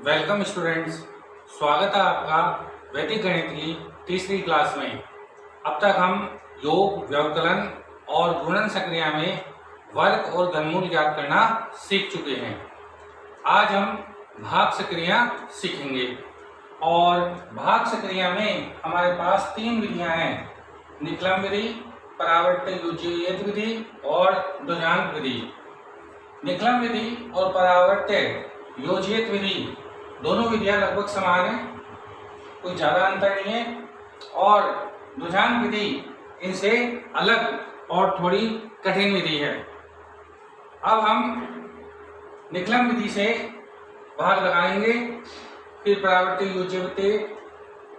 Welcome students, स्वागत है आपका वैदिक गणित की तीसरी क्लास में। अब तक हम योग, व्यवकलन और गुणन सक्रिया में वर्ग और घनमूल ज्ञात करना सीख चुके हैं। आज हम भाग सक्रिया सीखेंगे और भाग सक्रिया में हमारे पास तीन विधियां हैं: निकलन विधि, परावर्त्य योज्यता विधि और ध्रुवांक विधि। निकलन विधि और परावर्त्य योज्यता विधि दोनों विधियां लगभग समान हैं, कोई ज़्यादा अंतर नहीं है। और ध्रुवांक विधि इनसे अलग और थोड़ी कठिन विधि है। अब हम निकलन विधि से भाग लगाएंगे, फिर परावर्त्य योज्यता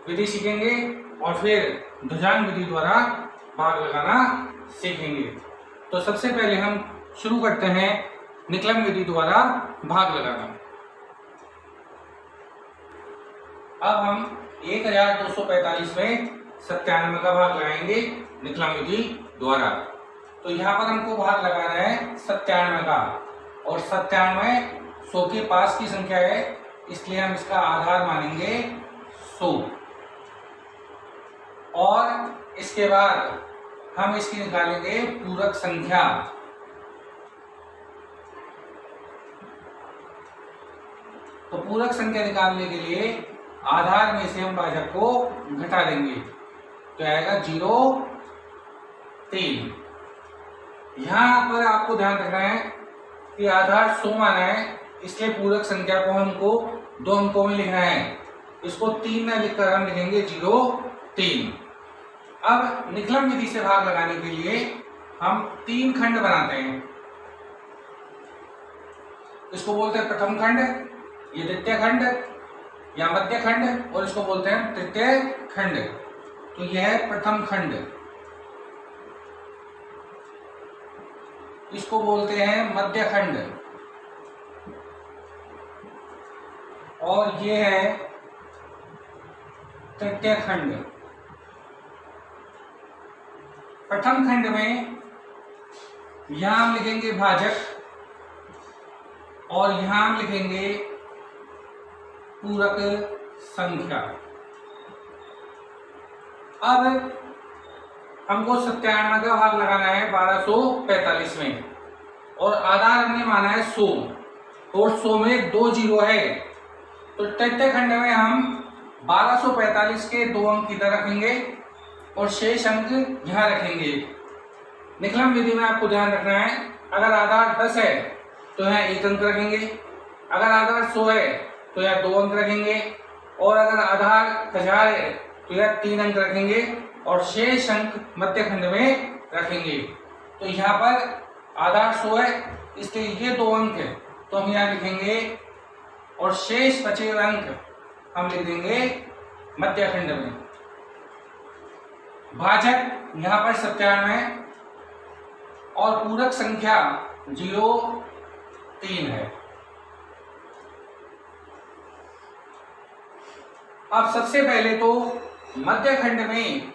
विधि सीखेंगे और फिर ध्रुवांक विधि द्वारा भाग लगाना सीखेंगे। तो सबसे पहले हम शुरू करते हैं निकलन विधि द्वारा भाग लगाना। अब हम 1245 में 97 का भाग लगाएंगे निकलन विधि द्वारा। तो यहाँ पर हमको भाग लगाना है 97 का, और 97 100 के पास की संख्या है, इसलिए हम इसका आधार मानेंगे 100। और इसके बाद हम इसकी निकालेंगे पूरक संख्या। तो पूरक संख्या निकालने के लिए आधार में से हम भाजक को घटा देंगे, तो आएगा 0 3। यहां पर आपको ध्यान रखना है कि आधार 100 माना है, इसलिए पूरक संख्या को हमको 2 अंकों में लिखना है। इसको 3 न लिखकर हम लिखेंगे 0 3। अब निकलन विधि से भाग लगाने के लिए हम 3 खंड बनाते हैं। इसको बोलते हैं प्रथम खंड, ये द्वितीय खंड या मध्य खंड, और इसको बोलते हैं तृतीय खंड। तो यह है प्रथम खंड, इसको बोलते हैं मध्य खंड, और यह है तृतीय खंड। प्रथम खंड में यहां हम लिखेंगे भाजक और यहां हम लिखेंगे पूरक संख्या। अब हमको 97 का भाग लगाना है 1245 में, और आधार हमने माना है 100, और 100 में 2 जीरो है। तो तृतीय खंड में हम 1245 के 2 अंक इधर रखेंगे और शेष अंक यहां रखेंगे। निकलन विधि में आपको ध्यान रखना है, अगर आधार 10 है तो यहाँ 1 अंक रखेंगे, अगर आधार 100 है तो यहाँ 2 अंक रखेंगे, और अगर आधार 1000 है तो यहाँ 3 अंक रखेंगे और शेष अंक मध्य खंड में रखेंगे। तो यहाँ पर आधार 100 है, इसलिए ये 2 अंक है, तो हम यहाँ लिखेंगे, और शेष बचे हुए अंक हम लिख देंगे मध्य खंड में। भाजक यहाँ पर 97 और पूरक संख्या 0 3 है। अब सबसे पहले तो मध्य खंड में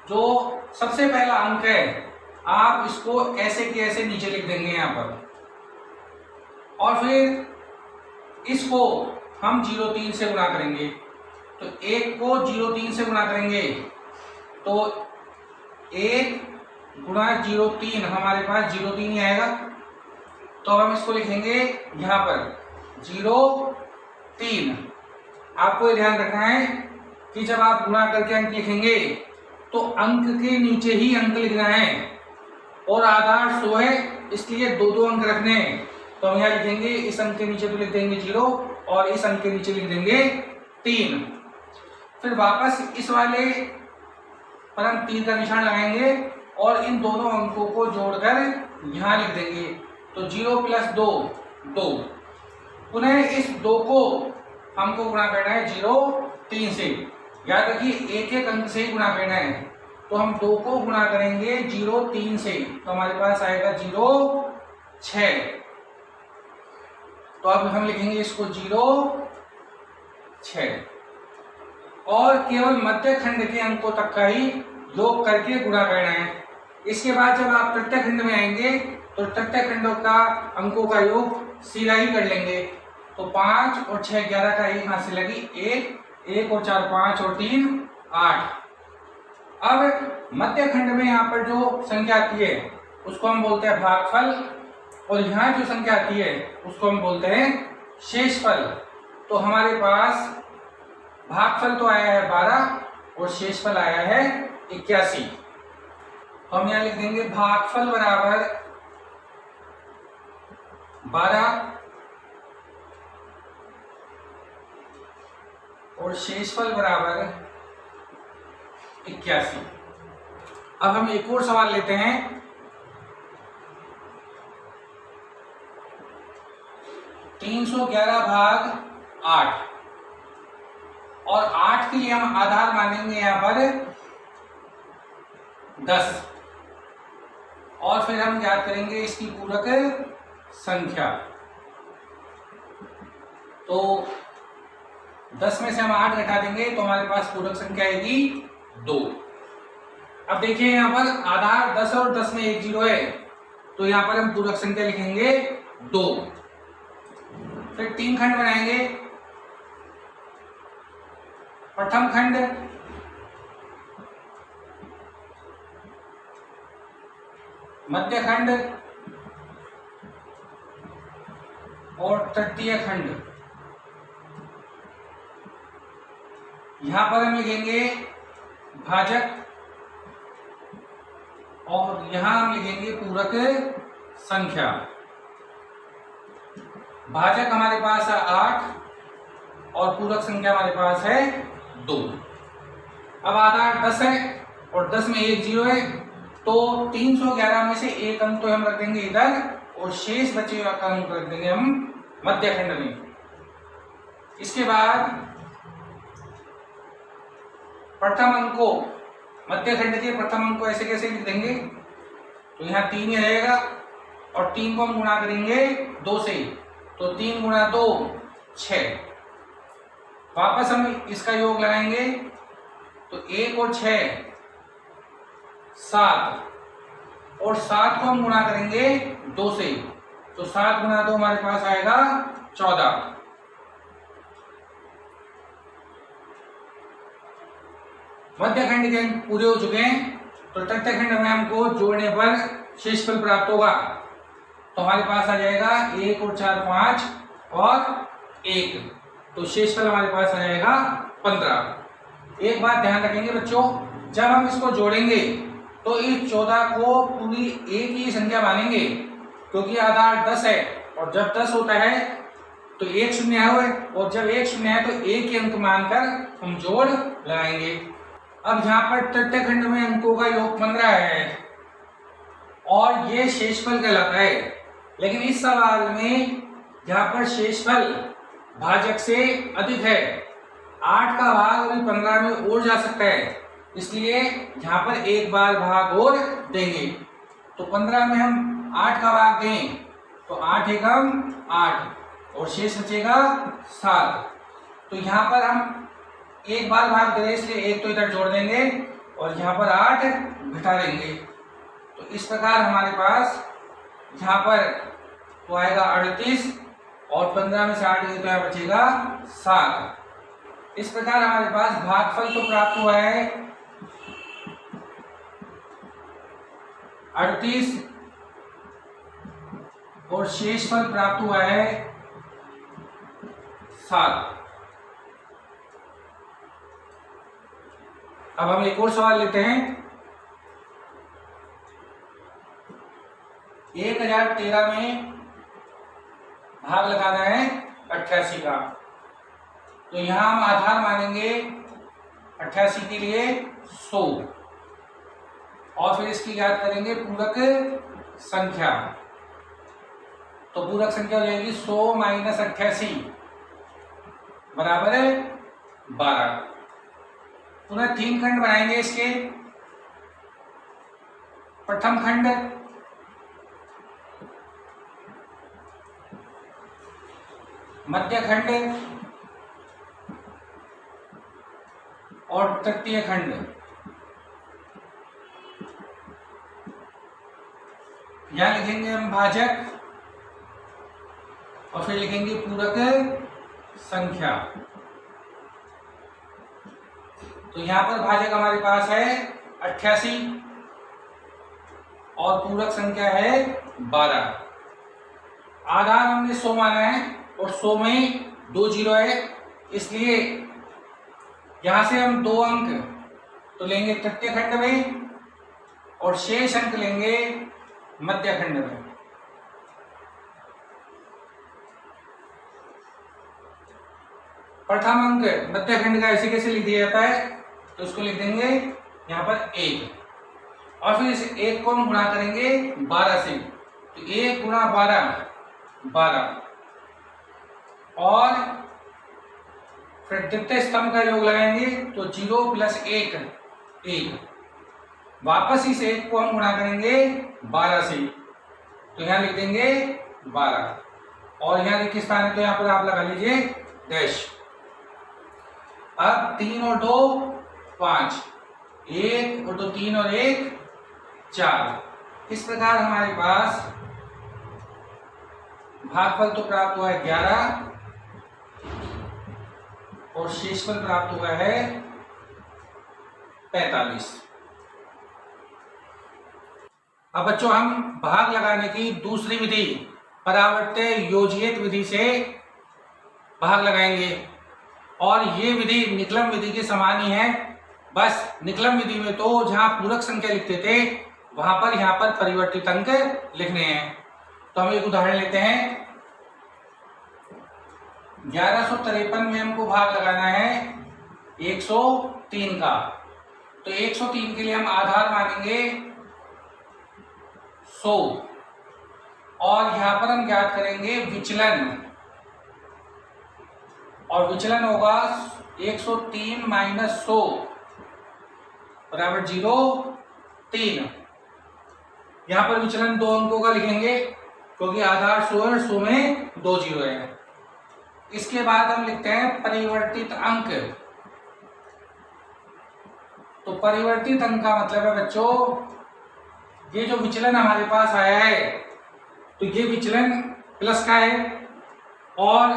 जो सबसे पहला अंक है, आप इसको ऐसे के ऐसे नीचे लिख देंगे यहाँ पर, और फिर इसको हम 0 3 से गुणा करेंगे। तो 1 को 0 3 से गुणा करेंगे तो 1 गुणा 0 3 हमारे पास 0 3 ही आएगा। तो हम इसको लिखेंगे यहाँ पर 0 3। आपको ये ध्यान रखना है कि जब आप गुणा करके अंक लिखेंगे तो अंक के नीचे ही अंक लिखना है, और आधार 100 है इसलिए 2 अंक रखने हैं। तो हम यहाँ लिखेंगे, इस अंक के नीचे तो लिख देंगे 0 और इस अंक के नीचे लिख देंगे 3। फिर वापस इस वाले पर हम 3 का निशान लगाएंगे और इन दोनों अंकों को जोड़कर यहाँ लिख देंगे। तो 0 + 2 2। पुनः इस 2 को हमको गुणा करना है 0 3 से। याद रखिए एक एक अंक से ही गुणा करना है। तो हम 2 को गुणा करेंगे 0 3 से, तो हमारे पास आएगा 0 6। तो अब हम लिखेंगे इसको 0 6, और केवल मध्य खंड के अंकों तक का ही योग करके गुणा करना है। इसके बाद जब आप तृतीय खंड में आएंगे तो तृतीय खंडों का अंकों का योग सीधा ही कर लेंगे। तो 5 और 6 11 का 1 हाथ से लगी 1, 1 और 4 5 और 3 8। अब मध्य खंड में यहाँ पर जो संख्या आती है उसको हम बोलते हैं भागफल, और यहाँ जो संख्या आती है उसको हम बोलते हैं शेषफल। तो हमारे पास भागफल तो आया है 12 और शेषफल आया है 81। तो हम यहाँ लिख देंगे भागफल बराबर 12 और शेषफल बराबर 81। अब हम एक और सवाल लेते हैं। 311 भाग 8, और 8 के लिए हम आधार मानेंगे यहाँ पर 10, और फिर हम याद करेंगे इसकी पूरक संख्या। तो 10 में से हम 8 घटा देंगे तो हमारे पास पूरक संख्या आएगी 2। अब देखिए यहाँ पर आधार 10 और 10 में 1 0 है, तो यहाँ पर हम पूरक संख्या लिखेंगे 2। फिर 3 खंड बनाएंगे। प्रथम खंड, मध्य खंड और तृतीय खंड। यहां पर हम लिखेंगे भाजक, और यहां हम लिखेंगे पूरक संख्या। भाजक हमारे पास है 8 और पूरक संख्या हमारे पास है 2। अब आधार 10 है और 10 में 1 0 है, तो 311 में से एक अंक तो हम रख देंगे इधर, और शेष बचे हुए अंक रख देंगे हम मध्य खंड में। इसके बाद प्रथम अंक को, मध्य खंड के प्रथम अंक को ऐसे कैसे लिख देंगे, तो यहाँ 3 ही रहेगा, और 3 को हम गुणा करेंगे 2 से, तो 3 गुणा 2 6। वापस हम इसका योग लगाएंगे, तो 1 और 6 7, और 7 को हम गुणा करेंगे 2 से, तो 7 गुणा 2 हमारे पास आएगा 14। मध्य खंड के अंक पूरे हो चुके हैं, तो तृतीय खंड में हमको जोड़ने पर शेषफल प्राप्त होगा। तो हमारे पास आ जाएगा 1 और 4 5 और 1, तो शेषफल हमारे पास आ जाएगा 15। एक बात ध्यान रखेंगे बच्चों, जब हम इसको जोड़ेंगे तो इस 14 को पूरी एक ही संख्या मानेंगे, क्योंकि आधार 10 है, और जब 10 होता है तो 1 शून्य है, और जब 1 शून्य है तो एक ही अंक मानकर हम जोड़ लगाएंगे। अब यहाँ पर तृतीय खंड में अंकों का योग 15 है, और ये शेषफल कहलाता है। लेकिन इस सवाल में यहाँ पर शेषफल भाजक से अधिक है, 8 का भाग अभी 15 में और जा सकता है, इसलिए यहाँ पर एक बार भाग और देंगे। तो 15 में हम 8 का भाग दें तो 8 एकम 8, और शेष बचेगा 7। तो यहाँ पर हम एक बार भाग दे रहे, इसलिए एक तो इधर जोड़ देंगे, और यहाँ पर 8 घटा देंगे। तो इस प्रकार हमारे पास यहाँ पर तो आएगा 38, और 15 में से 8 तो यहाँ बचेगा 7। इस प्रकार हमारे पास भागफल तो प्राप्त हुआ है 38, और शेषफल प्राप्त हुआ है 7। अब हम एक और सवाल लेते हैं। 1013 में भाग लगाना है 88 का, तो यहां हम आधार मानेंगे 88 के लिए 100, और फिर इसकी याद करेंगे पूरक संख्या। तो पूरक संख्या हो जाएगी 100 माइनस 88 बराबर है 12। पुनः 3 खंड बनाएंगे इसके। प्रथम खंड, मध्य खंड और तृतीय खंड। यहां लिखेंगे हम भाजक, और फिर लिखेंगे पूरक संख्या। तो यहां पर भाजक हमारे पास है 88 और पूरक संख्या है 12। आधार हमने 100 माना है और 100 में 2 जीरो है, इसलिए यहां से हम 2 अंक तो लेंगे तृतीय खंड में और शेष अंक लेंगे मध्य खंड में। प्रथम अंक मध्य खंड का ऐसे कैसे लिख दिया जाता है, तो उसको लिख देंगे यहां पर 1 और फिर इस 1 को हम गुणा करेंगे 12 से, तो 1 गुणा 12 और फिर द्वितीय स्तंभ का योग लगाएंगे तो 0 प्लस 1 1। वापस इस 1 को हम गुणा करेंगे 12 से, तो यहां लिख देंगे 12 और यहां देखिए स्थान है तो यहां पर आप लगा लीजिए डैश। अब 3 और 2 5, 1 और 2 3 और 1 4। इस प्रकार हमारे पास भागफल तो प्राप्त हुआ है 11 और शेषफल प्राप्त हुआ है 45। अब बच्चों हम भाग लगाने की दूसरी विधि परावर्त्य योजित विधि से भाग लगाएंगे और ये विधि निकलम विधि के समान ही है। बस निकलम विधि में तो जहां पूरक संख्या लिखते थे वहां पर यहां पर परिवर्तित अंक लिखने हैं। तो हम एक उदाहरण लेते हैं। 1153 में हमको भाग लगाना है 103 का, तो 103 के लिए हम आधार मानेंगे 100 और यहां पर हम ज्ञात करेंगे विचलन, और विचलन होगा 103 माइनस 100 बराबर 0 3। यहां पर विचलन 2 अंकों का लिखेंगे क्योंकि आधार 100 है, 100 में 2 जीरो है। इसके बाद हम लिखते हैं परिवर्तित अंक। तो परिवर्तित अंक का मतलब है बच्चों ये जो विचलन हमारे पास आया है तो ये विचलन प्लस का है और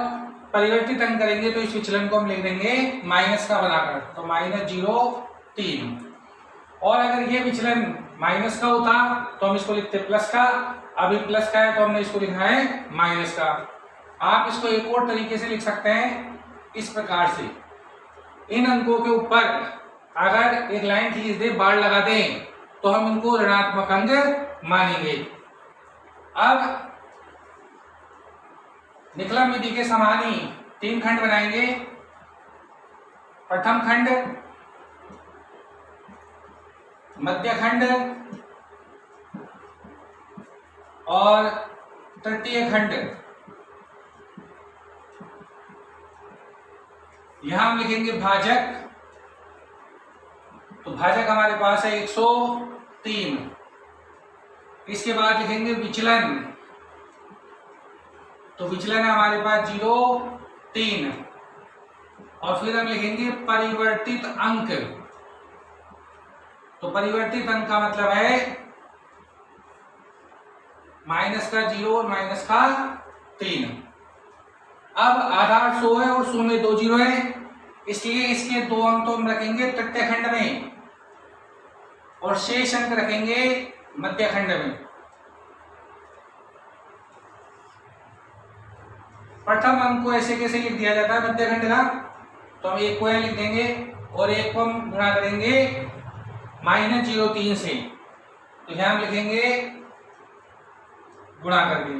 परिवर्तित अंक करेंगे तो इस विचलन को हम लिख देंगे माइनस का बनाकर, तो -0 3। और अगर ये विचलन माइनस का होता तो हम इसको लिखते प्लस का, अभी प्लस का है तो हमने इसको लिखा है माइनस का। आप इसको एक और तरीके से लिख सकते हैं इस प्रकार से, इन अंकों के ऊपर अगर एक लाइन खींच दे, बाढ़ लगा दें तो हम इनको ऋणात्मक अंक मानेंगे। अब निकलम विधि के समान ही 3 खंड बनाएंगे। प्रथम खंड, मध्य खंड और तृतीय खंड। यहां हम लिखेंगे भाजक, तो भाजक हमारे पास है 103। इसके बाद लिखेंगे विचलन, तो विचलन है हमारे पास 0 3 और फिर हम लिखेंगे परिवर्तित अंक। तो परिवर्तित अंक का मतलब है माइनस का 0 और माइनस का 3। अब आधार 100 है और 100 में 2 जीरो है, इसलिए इसके 2 अंक तो हम रखेंगे तृतीय खंड में और शेष अंक रखेंगे मध्य खंड में। प्रथम अंक को ऐसे कैसे लिख दिया जाता है मध्य खंड का, तो हम 1 को यहां लिख देंगे और 1 को हम गुणा करेंगे -0 3 से, तो यहां हम लिखेंगे गुणा करके।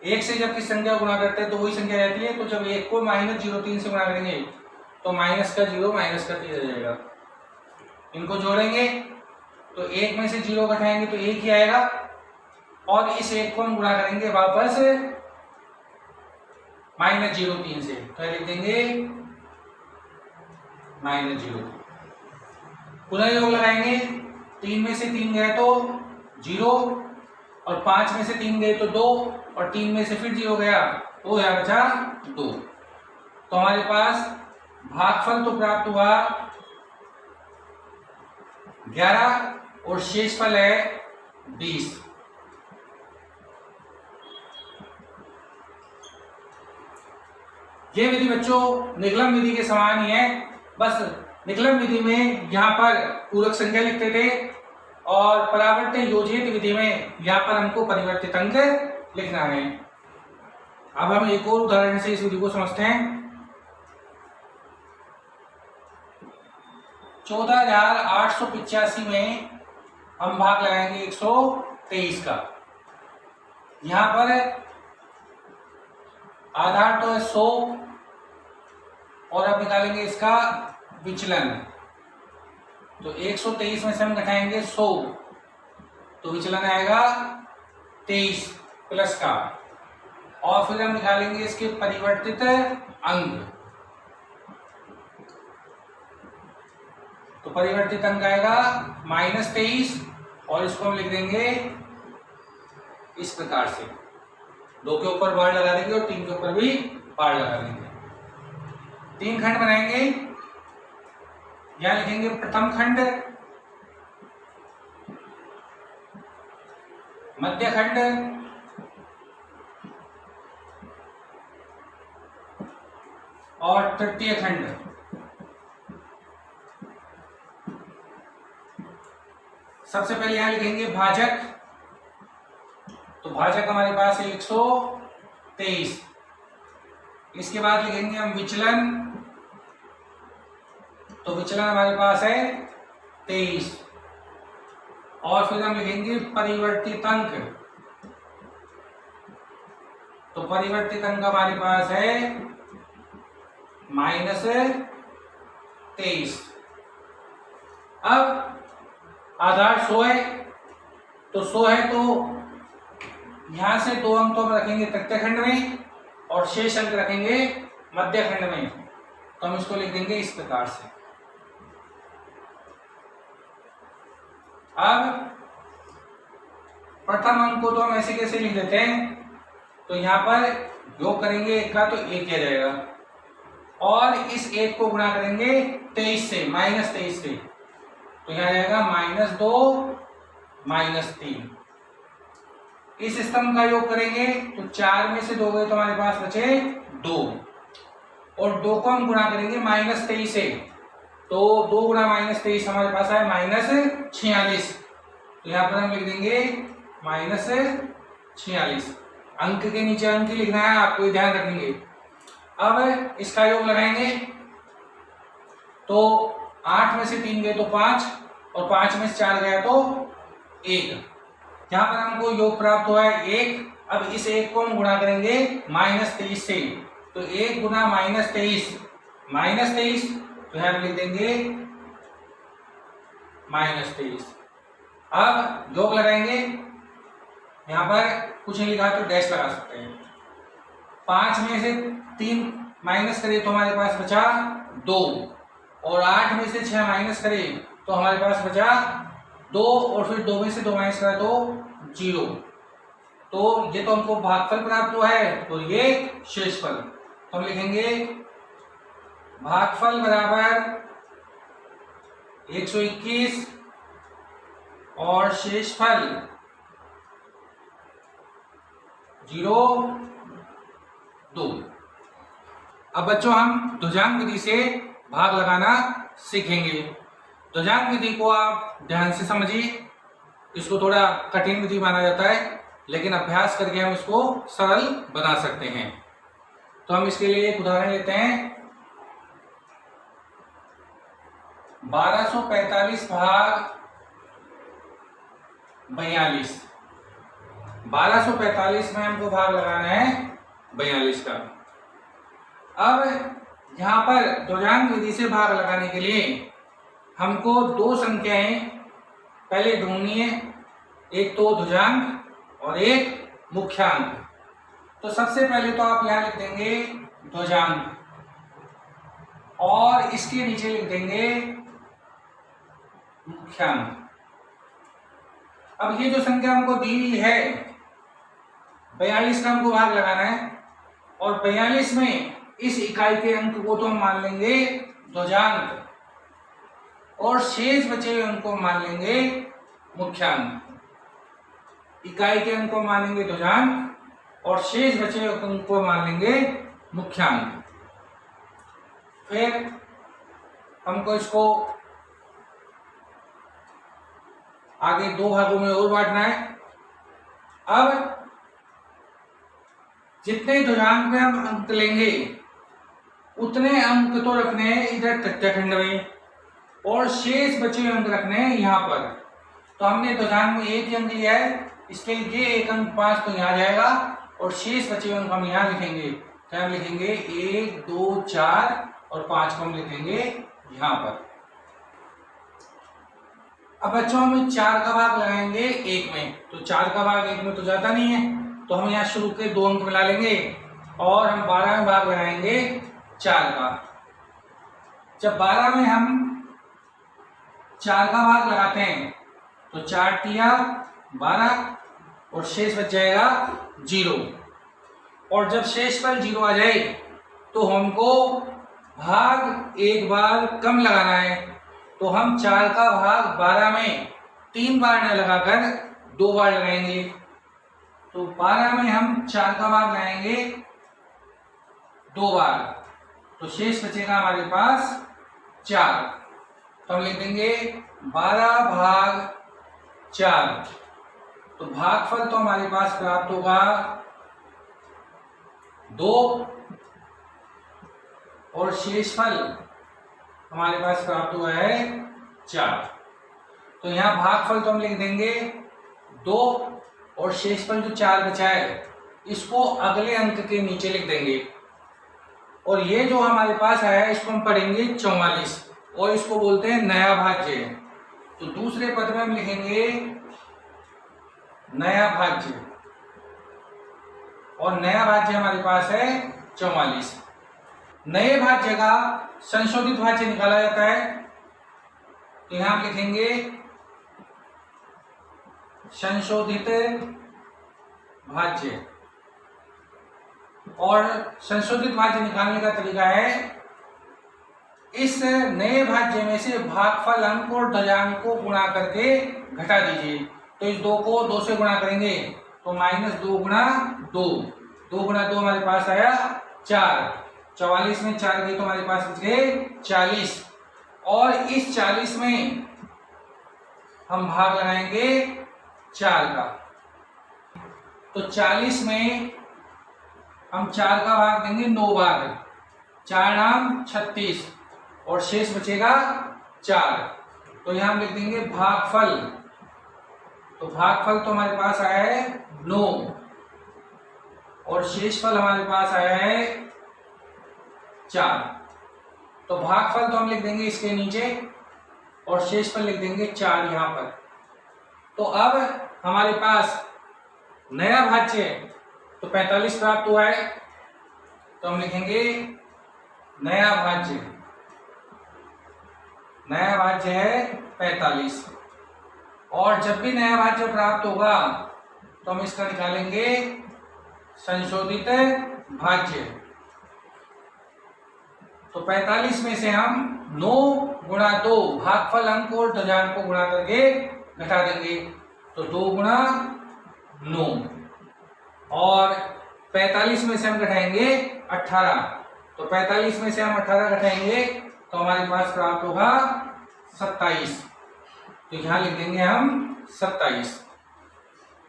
1 से जब किस संख्या गुणा करते हैं तो वही संख्या रहती है, तो जब 1 को -0 3 से गुणा करेंगे तो माइनस का 0 माइनस का 3 आ जाएगा। इनको जोड़ेंगे तो 1 में से 0 घटाएंगे तो 1 ही आएगा और इस 1 को हम गुणा करेंगे वापस -0 3 से, तो लिख देंगे -0। पुनः योग लगाएंगे, 3 में से 3 गए तो 0 और 5 में से 3 गए तो 2 और 3 में से फिर 0 गया तो यहां बचा 2। तो हमारे पास भागफल तो प्राप्त हुआ 11 और शेषफल है 20। ये विधि बच्चों निकलम विधि के समान ही है, बस निकलम विधि में यहाँ पर पूरक संख्या लिखते थे और परावर्तित योजित विधि में यहाँ पर हमको परिवर्तित अंक लिखना है। अब हम एक और उदाहरण से इस विधि को समझते हैं। 14,885 में हम भाग लगाएंगे 123 का। यहाँ पर आधार तो है 100 और अब निकालेंगे इसका विचलन। तो 123 में से हम घटाएंगे 100 तो विचलन आएगा 23 प्लस का, और फिर हम निकालेंगे इसके परिवर्तित अंक। तो परिवर्तित अंक आएगा -23 और इसको हम लिख देंगे इस प्रकार से, 2 के ऊपर बार लगा देंगे और 3 के ऊपर भी बार लगा देंगे। 3 खंड बनाएंगे। यहां लिखेंगे प्रथम खंड, मध्य खंड और तृतीय खंड। सबसे पहले यहां लिखेंगे भाजक। तो भाजक हमारे पास है 123। इसके बाद लिखेंगे हम विचलन। तो विचलन हमारे पास है 23 और फिर हम लिखेंगे परिवर्तित अंक। तो परिवर्तित अंक हमारे पास है -23। अब आधार 100 है, तो 100 है तो यहां से 2 अंक तो हम रखेंगे तृतीय खंड में और शेष अंक रखेंगे मध्य खंड में। तो हम इसको लिख देंगे इस प्रकार से। अब प्रथम अंक को तो हम ऐसे कैसे लिख देते हैं, तो यहां पर योग करेंगे 1 का तो 1 किया जाएगा और इस 1 को गुणा करेंगे 23 से, -23 से, तो यहां आएगा -2 -3। इस स्तंभ का योग करेंगे तो 4 में से 2 गए तो हमारे पास बचे 2 और 2 को हम गुणा करेंगे -23 से, तो 2 गुणा -23 हमारे पास है -46। तो यहाँ पर हम लिख देंगे -46। अंक के नीचे अंक ही लिखना है, आपको ध्यान रखेंगे। अब इसका योग लगाएंगे तो 8 में से 3 गए तो 5 और 5 में से 4 गया तो 1। यहाँ पर हमको योग प्राप्त हुआ है 1। अब इस 1 को हम गुणा करेंगे -23 से, तो 1 गुना -23 तो यहाँ लिख देंगे -23। अब योग लगाएंगे, यहाँ पर कुछ नहीं लिखा तो डैश लगा सकते हैं। 5 में से 3 माइनस करें तो हमारे पास बचा 2 और 8 में से 6 माइनस करें तो हमारे पास बचा 2 और फिर 2 में से 2 माइनस करें तो 0। तो ये तो हमको भागफल प्राप्त हुआ है, तो ये शेषफल। तो हम लिखेंगे भागफल बराबर 121 और शेषफल 0.2। अब बच्चों हम ध्रुजांक विधि से भाग लगाना सीखेंगे। ध्रुजांक विधि को आप ध्यान से समझिए। इसको थोड़ा कठिन विधि माना जाता है, लेकिन अभ्यास करके हम इसको सरल बना सकते हैं। तो हम इसके लिए एक उदाहरण लेते हैं। 1245 भाग 42। 1245 में हमको भाग लगाना है 42 का। अब यहां पर ध्रुजांक विधि से भाग लगाने के लिए हमको 2 संख्याएं पहले ढूंढनी है, एक तो ध्रुजांक और एक मुख्यांक। तो सबसे पहले तो आप यहां लिख देंगे ध्रुजांक और इसके नीचे लिख देंगे मुख्यांक। अब ये जो संख्या हमको दी हुई है 42 का हमको भाग लगाना है और 42 में इस इकाई के अंक को तो हम मान लेंगे ध्रुजांक और शेष बचे हुए अंक को मान लेंगे मुख्यांक। इकाई के अंक को मान लेंगे ध्रुजांक और शेष बचे हुए अंक को मान लेंगे मुख्यांक। फिर हमको इसको आगे 2 भागों में और बांटना है। अब जितने ध्रुवांक में हम अंक लेंगे उतने अंक तो रखने हैं इधर तृतीय खंड में, और शेष बचे हुए अंक रखने हैं यहाँ पर। तो हमने ध्रुवांक में 1 अंक लिया है, इसके लिए 1 अंक 5 तो यहाँ जाएगा, और शेष बचे हुए अंक हम यहाँ लिखेंगे। तो हम लिखेंगे 1 2 4 और 5 को हम लिखेंगे यहाँ पर। अब बच्चों हम 4 का भाग लगाएंगे 1 में, तो 4 का भाग 1 में तो जाता नहीं है, तो हम यहाँ शुरू के 2 अंक मिला लेंगे और हम 12 में भाग लगाएंगे 4 का। जब 12 में हम 4 का भाग लगाते हैं तो 4 तिया 12 और शेष बच जाएगा 0। और जब शेष पर 0 आ जाए तो हमको भाग एक बार कम लगाना है, तो हम 4 का भाग 12 में 3 बार न लगाकर 2 बार लगाएंगे। तो 12 में हम 4 का भाग लगाएंगे 2 बार, तो शेष बचेगा हमारे पास 4। तो हम लिख देंगे 12 भाग 4। तो भागफल तो हमारे पास प्राप्त होगा 2 और शेषफल हमारे पास प्राप्त हुआ है 4। तो यहाँ भागफल तो हम लिख देंगे 2 और शेषफल जो 4 बचा है इसको अगले अंक के नीचे लिख देंगे। और ये जो हमारे पास आया है इसको हम पढ़ेंगे 44 और इसको बोलते हैं नया भाज्य। तो दूसरे पद में हम लिखेंगे नया भाज्य, और नया भाज्य हमारे पास है 44। नए भाज्य का संशोधित भाज्य निकाला जाता है, तो यहां हम लिखेंगे संशोधित भाज्य। और संशोधित भाज्य निकालने का तरीका है इस नए भाज्य में से भागफल अंक और ध्रुवांक को गुणा करके घटा दीजिए। तो इस 2 को 2 से गुणा करेंगे तो -2 गुणा 2, 2 गुणा 2 हमारे पास आया 4। 44 में 4 गए तो हमारे पास बच गए 40, और इस 40 में हम भाग लगाएंगे 4 का। तो 40 में हम 4 का भाग देंगे 9 बार, 4 नाम 36 और शेष बचेगा 4। तो यहां हम लिख देंगे भागफल। तो भागफल तो हमारे पास आया है 9 और शेषफल हमारे पास आया है 4। तो भागफल तो हम लिख देंगे इसके नीचे और शेषफल लिख देंगे 4 यहां पर। तो अब हमारे पास नया भाज्य तो 45 प्राप्त हुआ है, तो हम लिखेंगे नया भाज्य। नया भाज्य है 45, और जब भी नया भाज्य प्राप्त होगा तो हम इसका निकालेंगे संशोधित भाज्य। तो 45 में से हम 9 गुणा 2 भागफल अंक और ध्रुवांक को गुणा करके घटा देंगे, तो 2 गुणा 9, और 45 में से हम घटाएंगे 18। तो 45 में से हम 18 घटाएंगे तो हमारे पास प्राप्त होगा 27। तो यहां लिख देंगे हम 27।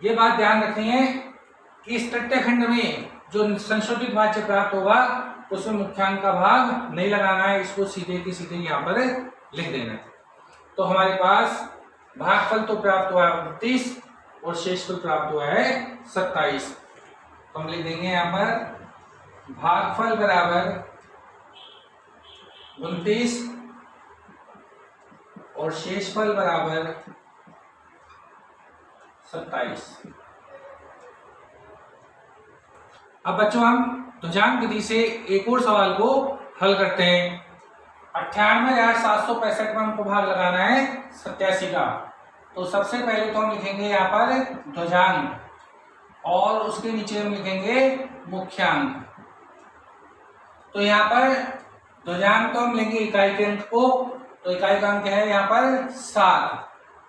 ये बात ध्यान रखनी है कि इस तृतीय खंड में जो संशोधित भाज्य प्राप्त होगा उसमें मुख्यांक का भाग नहीं लगाना है, इसको सीधे के सीधे यहाँ पर लिख देना है। तो हमारे पास भागफल तो प्राप्त हुआ है 29 और शेषफल प्राप्त हुआ है 27। तो हम लिख देंगे यहाँ पर भागफल बराबर 29 और शेषफल बराबर 27। अब बच्चों हम ध्रुवांक विधि से एक और सवाल को हल करते हैं। 98,765 में हमको भाग लगाना है 87 का। तो सबसे पहले तो हम लिखेंगे यहाँ पर ध्रुवांक और उसके नीचे हम लिखेंगे मुख्यांक। तो यहाँ पर ध्रुवांक तो हम लेंगे इकाई के अंक को, तो इकाई का अंक है यहाँ पर 7,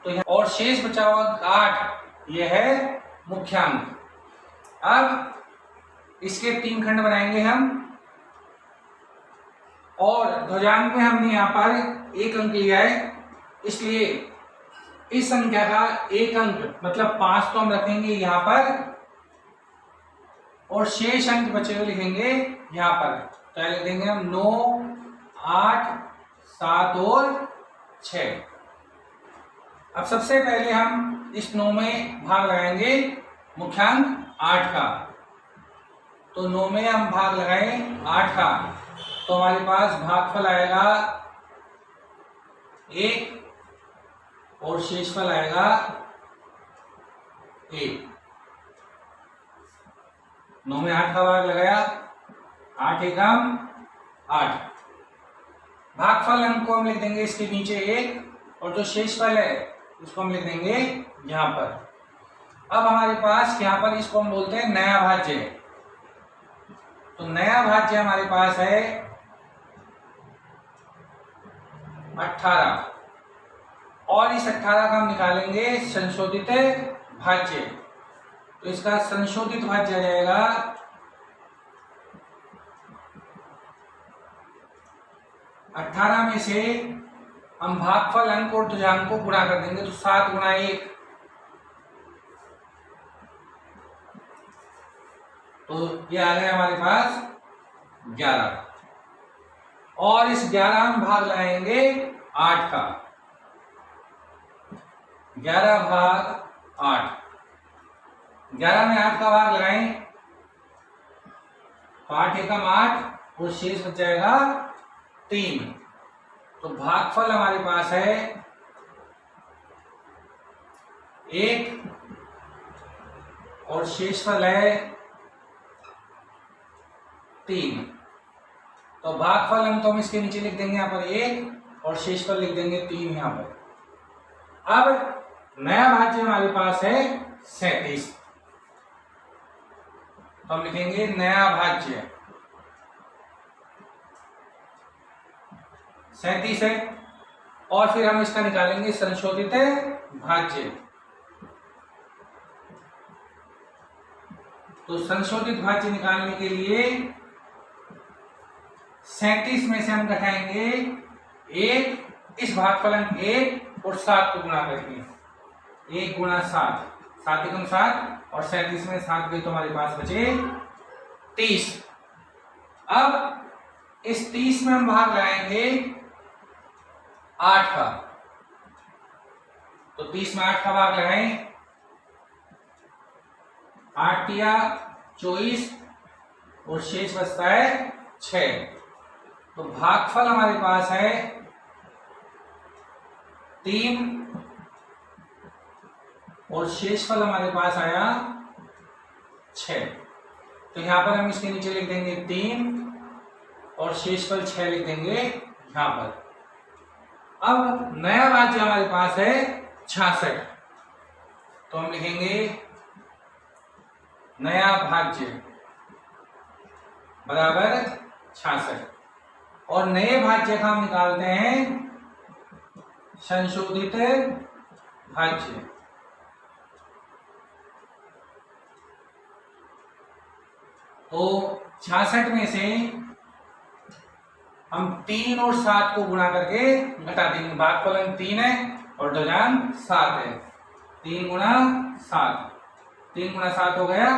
तो यहाँ और शेष बचा हुआ 8 यह है मुख्यांक। अब इसके 3 खंड बनाएंगे हम। और ध्वजांक में हमने यहाँ पर 1 अंक लिया है, इसलिए इस संख्या का 1 अंक मतलब 5 तो हम रखेंगे यहाँ पर और शेष अंक बचे हुए लिखेंगे यहाँ पर। तो लिख देंगे हम 9, 8, 7 और 6। अब सबसे पहले हम इस 9 में भाग लगाएंगे मुख्यांक 8 का। तो 9 में हम भाग लगाएं 8 का, तो हमारे पास भागफल आएगा 1 और शेषफल आएगा 1। 9 में 8 का भाग लगाया, 8 एकम 8। भागफल अंक को हम लिख देंगे इसके नीचे 1 और जो शेषफल है उसको हम लिख देंगे यहाँ पर। अब हमारे पास यहाँ पर इसको हम बोलते हैं नया भाज्य। तो नया भाज्य हमारे पास है 18 और इस 18 का हम निकालेंगे संशोधित भाज्य। तो इसका संशोधित भाज्य आ जाएगा 18 में से हम भागफल अंक और ध्वजांक को गुणा कर देंगे। तो 7 गुणा 1, तो ये आ गया हमारे पास 11 और इस 11 हम भाग लगाएंगे 8 का। 11 भाग 8, 11 में 8 का भाग लगाएं, 8 एकम 8 और शेष बच जाएगा 3। तो भागफल हमारे पास है 1 और शेषफल है 3। तो भागफल हम तो हम इसके नीचे लिख देंगे यहाँ पर 1 और शेषफल लिख देंगे 3 यहाँ पर। अब नया भाज्य हमारे पास है 37, तो हम लिखेंगे नया भाज्य 37 है और फिर हम इसका निकालेंगे संशोधित भाज्य। तो संशोधित भाज्य निकालने के लिए 37 में से हम घटाएंगे 1, इस भागफल अंक 1 और 7 को गुणा करके 1 गुणा 7, 7 एकम 7 और 37 में 7 गई तो हमारे पास बचे 30। अब इस 30 में हम भाग लगाएंगे 8 का। तो 30 में 8 का भाग लगाएं, 8 या 24 और शेष बचता है 6। तो भागफल हमारे पास है 3 और शेषफल हमारे पास आया 6। तो यहां पर हम इसके नीचे लिख देंगे 3 और शेषफल 6 लिख देंगे यहां पर। अब नया भाज्य हमारे पास है 66, तो हम लिखेंगे नया भाज्य बराबर 66 और नए भाज्य का हम निकालते हैं संशोधित भाज्य। तो 66 में से हम 3 और 7 को गुणा करके घटा देंगे। भागफल अंक 3 है और ध्वजांक 7 है। 3 गुणा 7, 3 गुणा 7 हो गया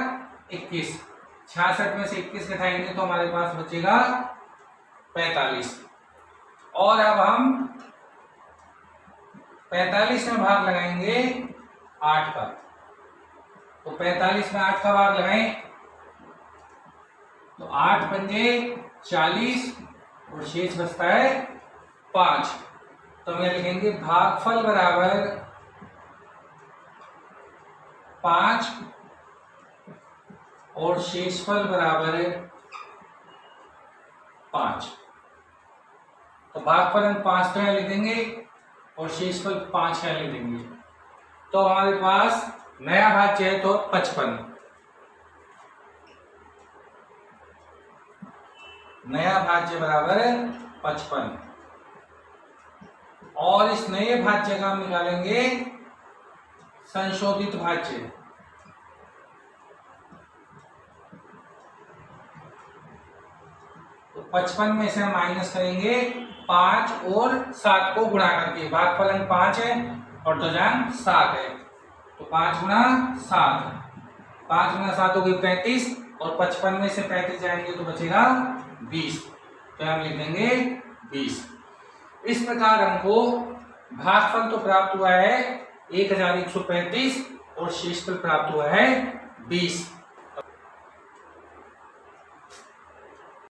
21। 66 में से 21 घटाएंगे तो हमारे पास बचेगा 45। और अब हम 45 में भाग लगाएंगे 8 का। तो 45 में 8 का भाग लगाएं तो 8 पंजे 40 और शेष बचता है 5। तो हम लिखेंगे भागफल बराबर 5 और शेषफल बराबर 5। तो भागफल हम 5 तो लिख देंगे और शेषफल 5 लिख देंगे। तो हमारे पास नया भाज्य है तो 55। नया भाज्य बराबर 55 और इस नए भाज्य का हम निकालेंगे संशोधित भाज्य। तो 55 में से हम माइनस करेंगे 5 और 7 को गुणा करके। भागफलन 5 है और दशांश 7 है, तो 5 गुणा 7, 5 गुणा 7 हो गई 35 और 55 में से 35 जाएंगे तो बचेगा 20, तो हम लिख देंगे 20। इस प्रकार हमको भागफल तो प्राप्त हुआ है 1135 और शेषफल प्राप्त हुआ है 20।